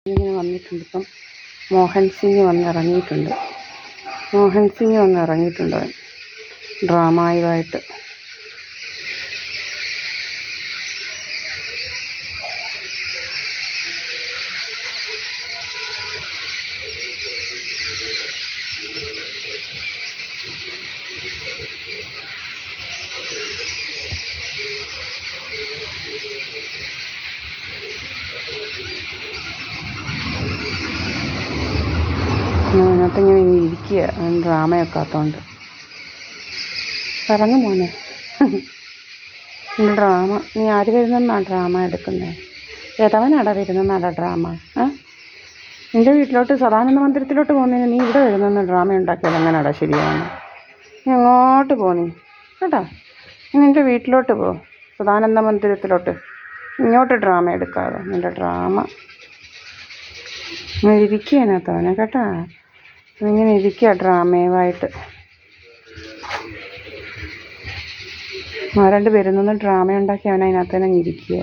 ഇങ്ങനെ വന്നിട്ടുണ്ട്. ഇപ്പം മോഹൻ സിംഗ് വന്നിറങ്ങിയിട്ടുണ്ട്. അവൻ ഡ്രാമായുമായിട്ട്. അതിനകത്തിങ്ങനെ ഇരിക്കുക, ഡ്രാമയൊക്കെ ആത്തോണ്ട്. പറഞ്ഞു മോനെ പിന്നെ ഡ്രാമ. നീ ആര് വരുന്നെന്നാണ് ഡ്രാമ എടുക്കുന്നത്? ഏതവനാടാ വരുന്നെന്നാടാ ഡ്രാമ? നിൻ്റെ വീട്ടിലോട്ട് സദാനന്ദ മന്ദിരത്തിലോട്ട് പോകുന്നതിന് നീ ഇവിടെ വരുന്നെന്ന് ഡ്രാമ ഉണ്ടാക്കിയാൽ എങ്ങനെയാടാ ശരിയാണ്? നീ അങ്ങോട്ട് പോന്നീ കേട്ടോ. നീ നിൻ്റെ വീട്ടിലോട്ട് പോ, സദാനന്ദ മന്ദിരത്തിലോട്ട്. ഇങ്ങോട്ട് ഡ്രാമ എടുക്കാതെ. നിൻ്റെ ഡ്രാമ ഇരിക്കുക അതിനകത്തവനെ കേട്ടോ. ഇങ്ങനെ ഇരിക്കുക ഡ്രാമയുമായിട്ട്. ആരാണ്ട് വരുന്നൊന്നും ഡ്രാമ ഉണ്ടാക്കി അവൻ അതിനകത്ത് തന്നെ ഇരിക്കുക.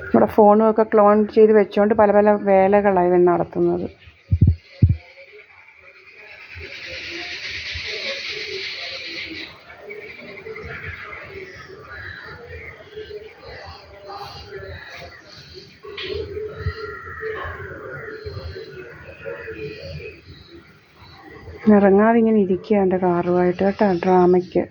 ഇവിടെ ഫോണുമൊക്കെ ക്ലോൺ ചെയ്ത് വെച്ചുകൊണ്ട് പല പല വേലകളാണ് ഇവൻ നടത്തുന്നത്. ഇറങ്ങാതെ ഇങ്ങനെ ഇരിക്കുക എൻ്റെ കാറുമായിട്ട് കേട്ടോ, ഡ്രാമയ്ക്ക്.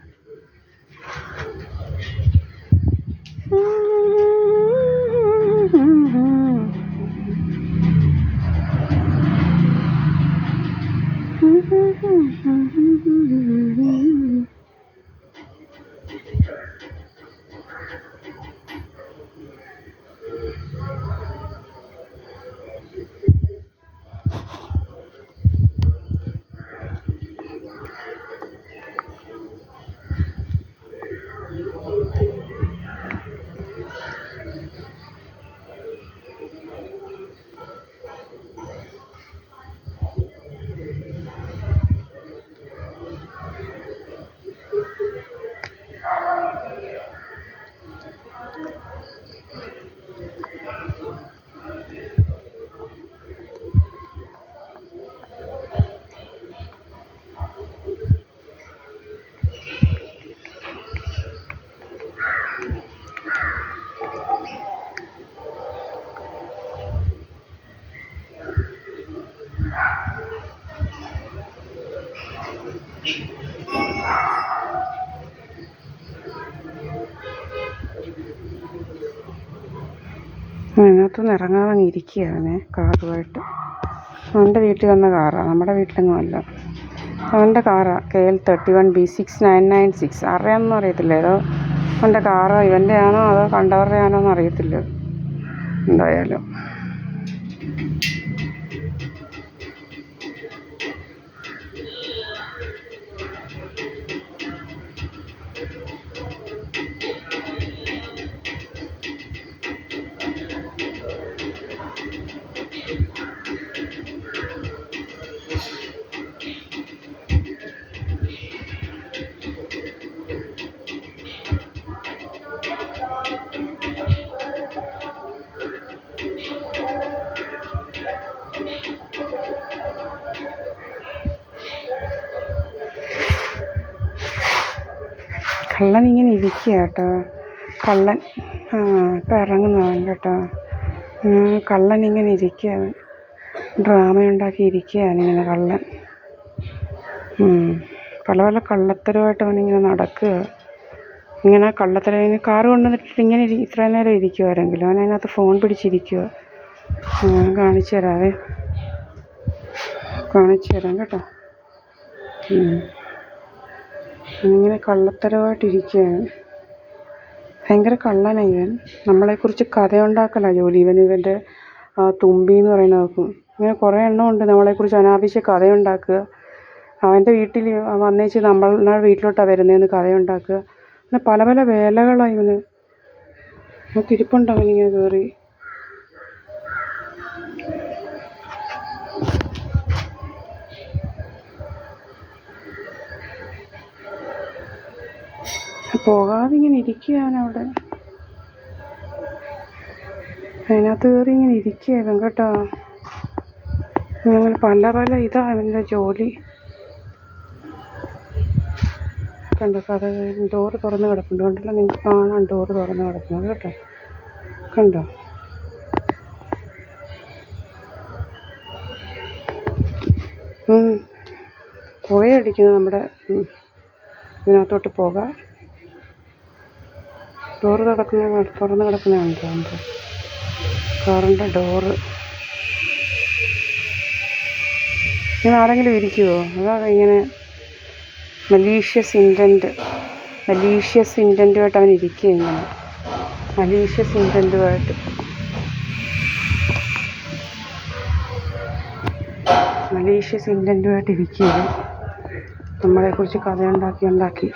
അതിനകത്തുനിന്ന് ഇറങ്ങാതെ അങ്ങ് ഇരിക്കുകയാണ് കാറുമായിട്ട്. അവൻ്റെ വീട്ടിൽ വന്ന കാറാണ്, നമ്മുടെ വീട്ടിലെങ്ങും അല്ല. അവൻ്റെ കാറാണ് KL31B6996. ആരുടെയാണെന്നൊന്നും അറിയത്തില്ല. ഏതോ അവൻ്റെ കാറ് ഇവൻ്റെ ആണോ അതോ കണ്ടവരുടെ ആണോ എന്ന് അറിയത്തില്ല. എന്തായാലും കള്ളൻ ഇങ്ങനെ ഇരിക്കുക കേട്ടോ. കള്ളൻ ഇപ്പം ഇറങ്ങുന്നവൻ കേട്ടോ. കള്ളൻ ഇങ്ങനെ ഇരിക്കുകയാണ്, ഡ്രാമയുണ്ടാക്കി ഇരിക്കുകയാണ് ഇങ്ങനെ കള്ളൻ. പല പല കള്ളത്തരമായിട്ട് അവനിങ്ങനെ നടക്കുക. ഇങ്ങനെ കള്ളത്തരം കാറ് കൊണ്ടുവന്നിട്ട് ഇങ്ങനെ ഇത്രയും നേരം ഇരിക്കുമായിരുന്നെങ്കിലും അവൻ അതിനകത്ത് ഫോൺ പിടിച്ചിരിക്കുക. കാണിച്ചു തരാം കേട്ടോ. ഇങ്ങനെ കള്ളത്തരമായിട്ടിരിക്കുകയാണ്. ഭയങ്കര കള്ളനാണ് ഇവൻ. നമ്മളെക്കുറിച്ച് കഥയുണ്ടാക്കലാണ് ജോലി. ഇവൻ്റെ തുമ്പി എന്ന് പറയുന്നവർക്കും ഇങ്ങനെ കുറേ എണ്ണമുണ്ട് നമ്മളെക്കുറിച്ച് അനാവശ്യ കഥയുണ്ടാക്കുക. അവൻ്റെ വീട്ടിൽ വന്നേച്ച് നമ്മളുടെ വീട്ടിലോട്ടാണ് വരുന്നതെന്ന് കഥയുണ്ടാക്കുക. അങ്ങനെ പല പല വേലകളാണ് ഇവന്. തിരിപ്പുണ്ട് അവനിങ്ങനെ കയറി. പോകാതെ ഇങ്ങനെ ഇരിക്കുക അവനവിടെ. അതിനകത്ത് കയറി ഇങ്ങനെ ഇരിക്കുക കേട്ടോ. അങ്ങനെ പല പല ഇതാ അവൻ്റെ ജോലി. കണ്ടോ, ഡോറ് തുറന്ന് കിടപ്പുണ്ട്. കണ്ടല്ലോ, നിങ്ങൾക്ക് കാണാം ഡോറ് തുറന്ന് കിടക്കുന്നത് കേട്ടോ. കണ്ടോ, പുകയടിക്കുന്നത് നമ്മുടെ ഇതിനകത്തോട്ട് പോകാം. ഡോറ് തുറന്ന് കിടക്കുന്നതാണ് കണ്ടോ, കാറിൻ്റെ ഡോറ്. ഇങ്ങനെ ആരെങ്കിലും ഇരിക്കുമോ? അതാ ഇങ്ങനെ മലീഷ്യസ് ഇൻറ്റൻറ്റുമായിട്ട് അവൻ ഇരിക്കുക. ഇങ്ങനെ മലീഷ്യസ് ഇൻറ്റൻറ്റുമായിട്ട് ഇരിക്കുക. നമ്മളെക്കുറിച്ച് കഥയുണ്ടാക്കി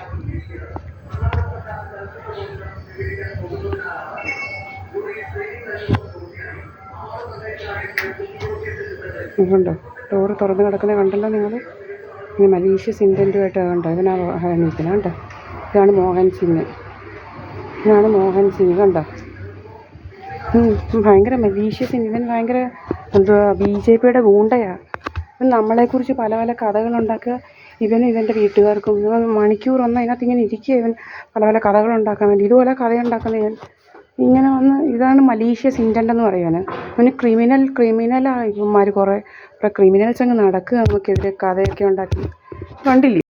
കണ്ടോ, ഡോറ് തുറന്ന് കിടക്കുന്നത് കണ്ടല്ലോ നിങ്ങൾ. ഇനി മലീഷ്യസ് ഇൻറ്റൻറ്റുമായിട്ട് കണ്ടോ നിൽക്കുന്നത് കണ്ടോ. ഇതാണ് മോഹൻ സിംഗ് കണ്ടോ. ഭയങ്കര മലീഷ്യസ്. ഇവൻ ഭയങ്കര എന്തുവാ BJP ഗൂണ്ടയാണ്. ഇവൻ നമ്മളെക്കുറിച്ച് പല പല കഥകളുണ്ടാക്കുക. ഇവനും ഇവൻ്റെ വീട്ടുകാർക്കും മണിക്കൂറൊന്നും അതിനകത്ത് ഇങ്ങനെ ഇരിക്കുക. ഇവൻ പല പല കഥകളുണ്ടാക്കാൻ വേണ്ടി. ഇതുപോലെ കഥയുണ്ടാക്കുന്ന ഇവൻ ഇങ്ങനെ വന്ന്. ഇതാണ് മലീഷ്യസ് ഇൻറ്റൻ്റ് എന്ന് പറയുവാന്. അവന് ക്രിമിനലാണ്. ഇവന്മാർ കുറേ ക്രിമിനൽസ് അങ്ങ് നടക്കുക നമുക്കെതിരെ കഥയൊക്കെ ഉണ്ടാക്കി. കണ്ടില്ലേ?